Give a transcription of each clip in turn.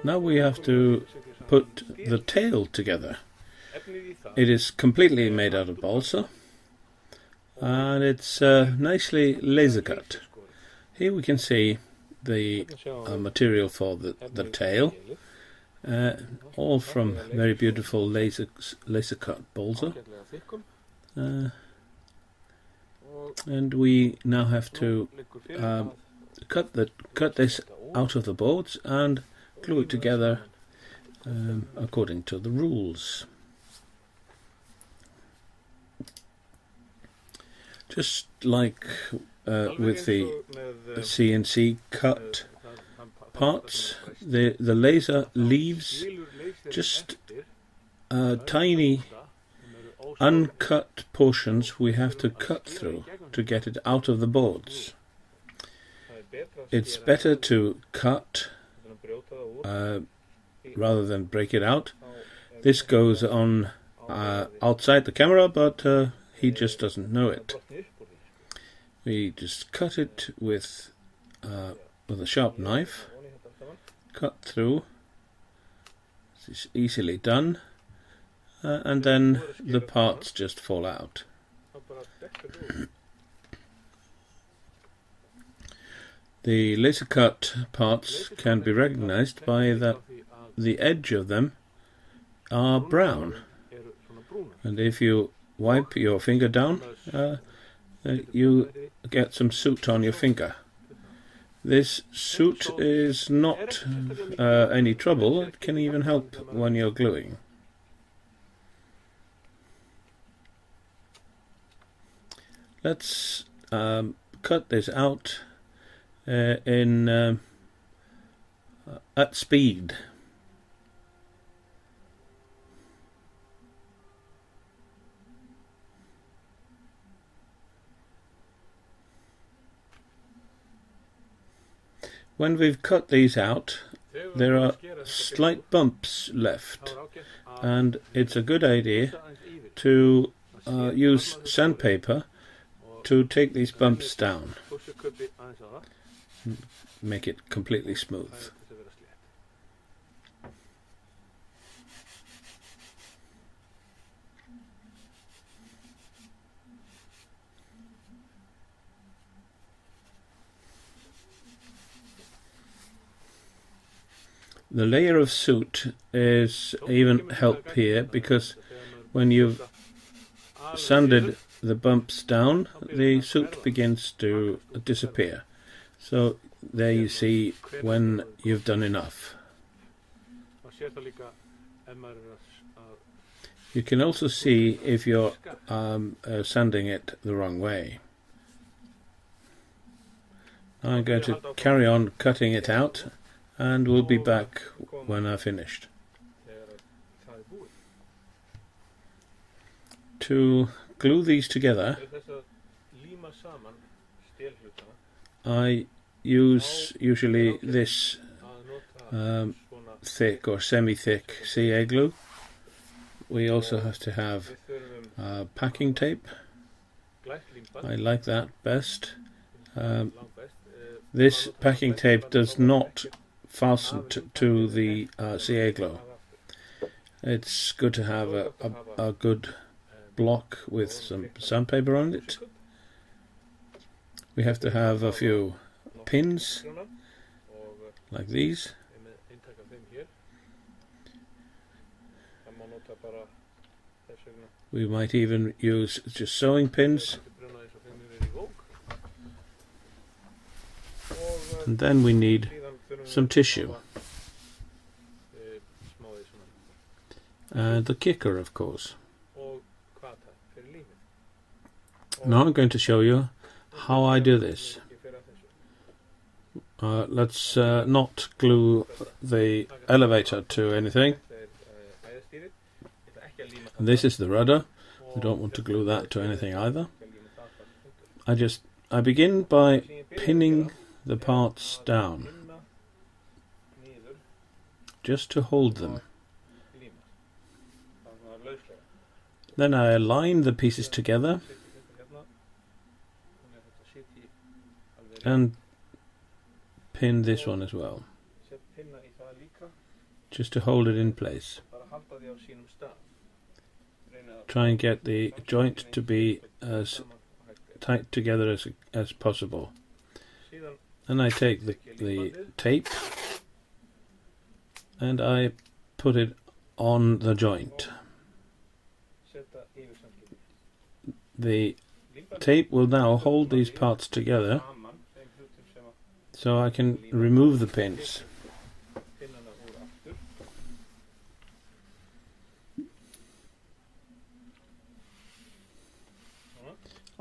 Now we have to put the tail together. It is completely made out of balsa, and it's nicely laser cut. Here we can see the material for the tail, all from very beautiful laser cut balsa. And we now have to cut this out of the boards and glue it together according to the rules. Just like with the CNC cut parts, the laser leaves just tiny uncut portions we have to cut through to get it out of the boards. It's better to cut rather than break it out. This goes on outside the camera, but he just doesn't know it. We just cut it with a sharp knife, cut through. It's easily done, and then the parts just fall out. The laser cut parts can be recognized by that the edge of them are brown, and if you wipe your finger down, you get some soot on your finger. This soot is not any trouble. It can even help when you're gluing. Let's cut this out at speed. When we've cut these out, there are slight bumps left, and it's a good idea to use sandpaper to take these bumps down, make it completely smooth. The layer of soot is even help here, because when you've sanded the bumps down, the soot begins to disappear. So there you see when you've done enough. You can also see if you're sanding it the wrong way. I'm going to carry on cutting it out, and we'll be back when I've finished. To glue these together, I use usually this thick or semi-thick CA glue. We also have to have packing tape. I like that best. This packing tape does not fasten to the CA glue. It's good to have a good block with some sandpaper on it. We have to have a few pins like these. We might even use just sewing pins. And then we need some tissue. And the kicker, of course. Now I'm going to show you how I do this. Let's not glue the elevator to anything. And this is the rudder. We don't want to glue that to anything either. I begin by pinning the parts down, just to hold them. Then I align the pieces together and pin this one as well. just to hold it in place. Try and get the joint to be as tight together as possible. And I take the tape and I put it on the joint. The tape will now hold these parts together so I can remove the pins.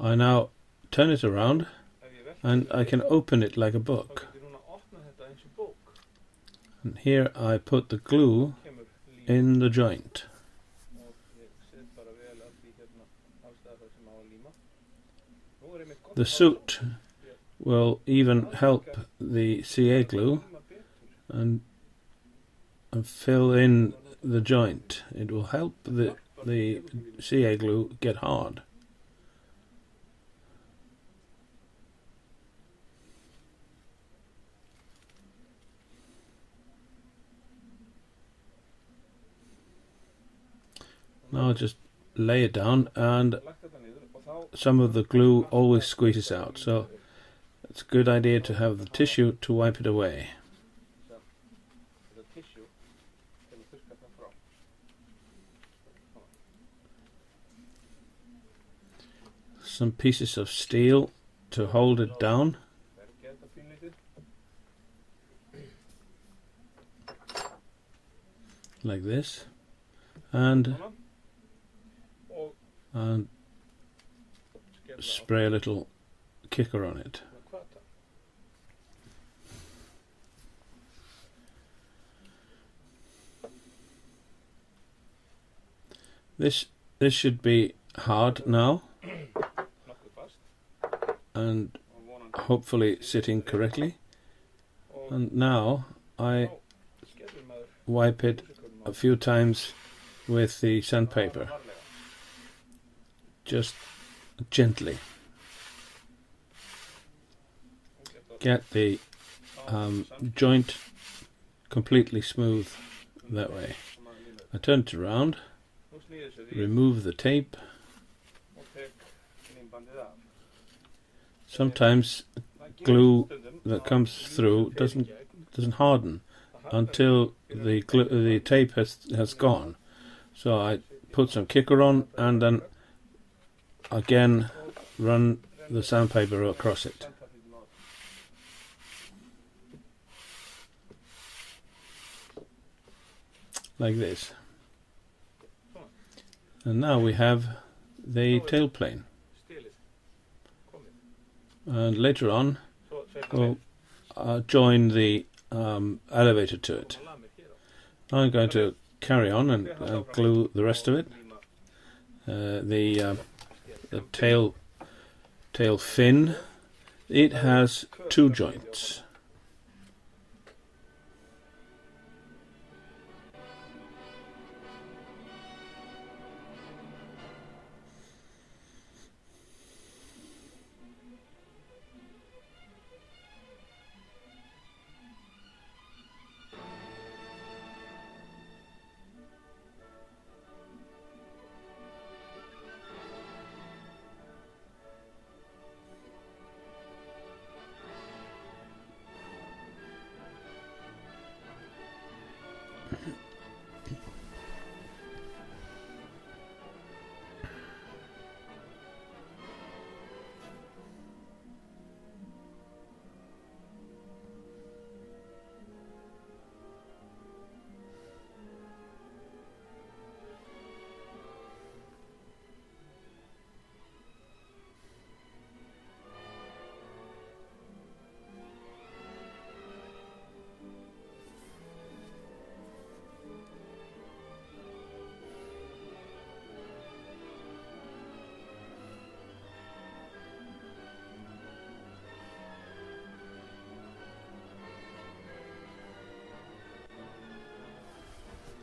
I now turn it around and I can open it like a book. And here I put the glue in the joint. The soot will even help the CA glue and fill in the joint. It will help the CA glue get hard. Now I'll just lay it down, and some of the glue always squeezes out, so it's a good idea to have the tissue to wipe it away. Some pieces of steel to hold it down. Like this. And spray a little kicker on it. This should be hard now and hopefully sitting correctly. And now I wipe it a few times with the sandpaper, just gently. Get the joint completely smooth that way. I turn it around, remove the tape. Sometimes glue that comes through doesn't harden until the tape has gone. So I put some kicker on and then again run the sandpaper across it. Like this. And now we have the tailplane. And later on we'll join the elevator to it. I'm going to carry on and glue the rest of it. The tail fin, it has two joints.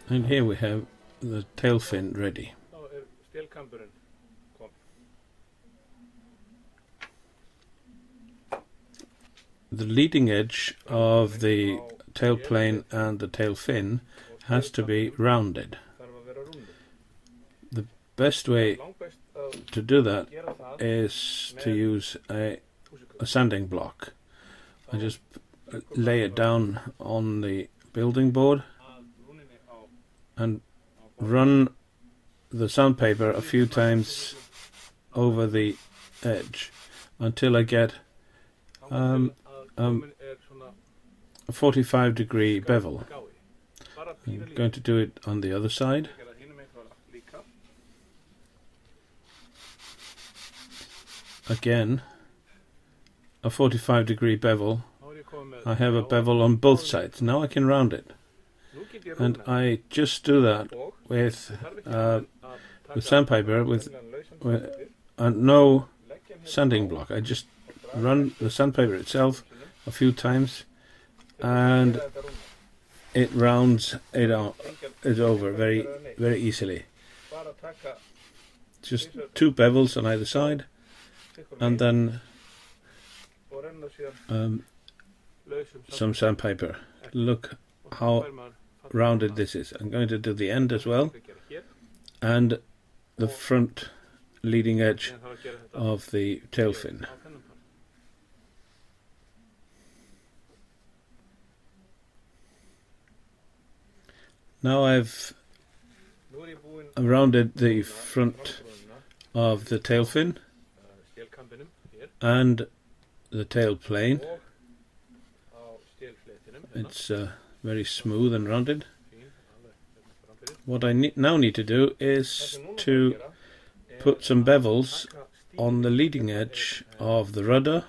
And here we have the tail fin ready. The leading edge of the tail plane and the tail fin has to be rounded. The best way to do that is to use a sanding block. I just lay it down on the building board and run the sandpaper a few times over the edge until I get a 45-degree bevel. I'm going to do it on the other side. Again, a 45-degree bevel. I have a bevel on both sides. Now I can round it. And I just do that with sandpaper with no sanding block. I just run the sandpaper itself a few times and it rounds it over very, very easily. Just two bevels on either side, and then some sandpaper. Look how rounded this is. I'm going to do the end as well, and the front leading edge of the tail fin. Now I've rounded the front of the tail fin and the tail plane. It's very smooth and rounded. What I now need to do is to put some bevels on the leading edge of the rudder,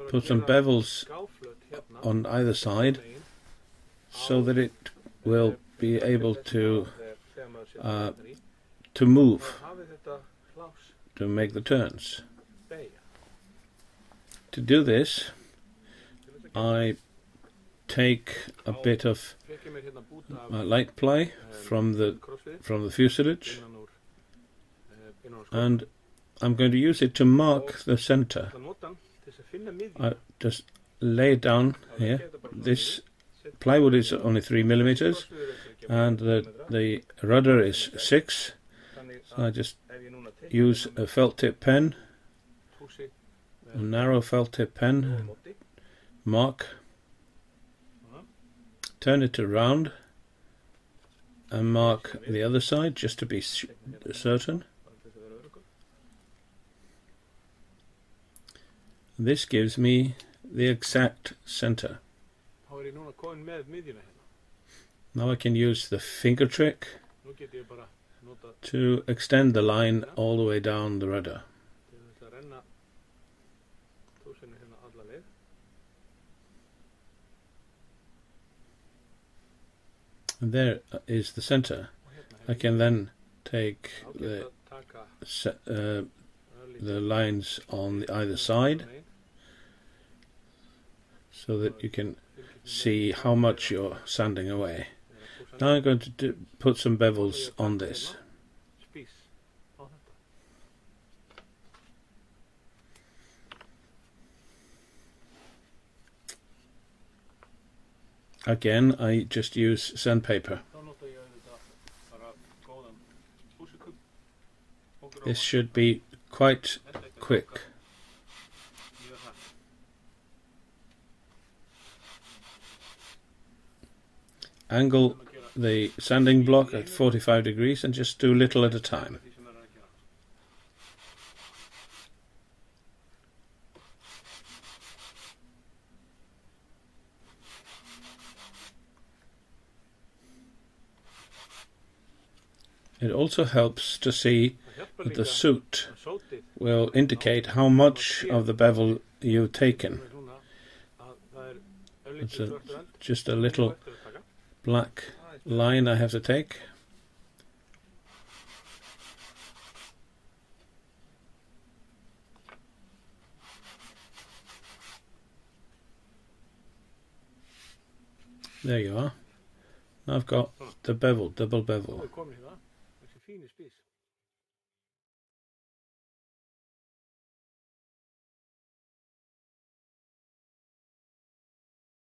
put some bevels on either side so that it will be able to move, to make the turns. To do this, I take a bit of light ply from the fuselage, and I'm going to use it to mark the center. I just lay it down here. This plywood is only 3 millimeters, and the rudder is 6. So I just use a felt tip pen, a narrow felt tip pen, mark, turn it around, and mark the other side just to be certain. This gives me the exact center. Now I can use the finger trick to extend the line all the way down the rudder. And there is the center. I can then take the lines on either side so that you can see how much you're sanding away. Now I'm going to put some bevels on this. Again, I just use sandpaper. This should be quite quick. Angle the sanding block at 45 degrees and just do little at a time. It also helps to see that the suit will indicate how much of the bevel you've taken. It's just a little black line I have to take. There you are. Now I've got the bevel, double bevel.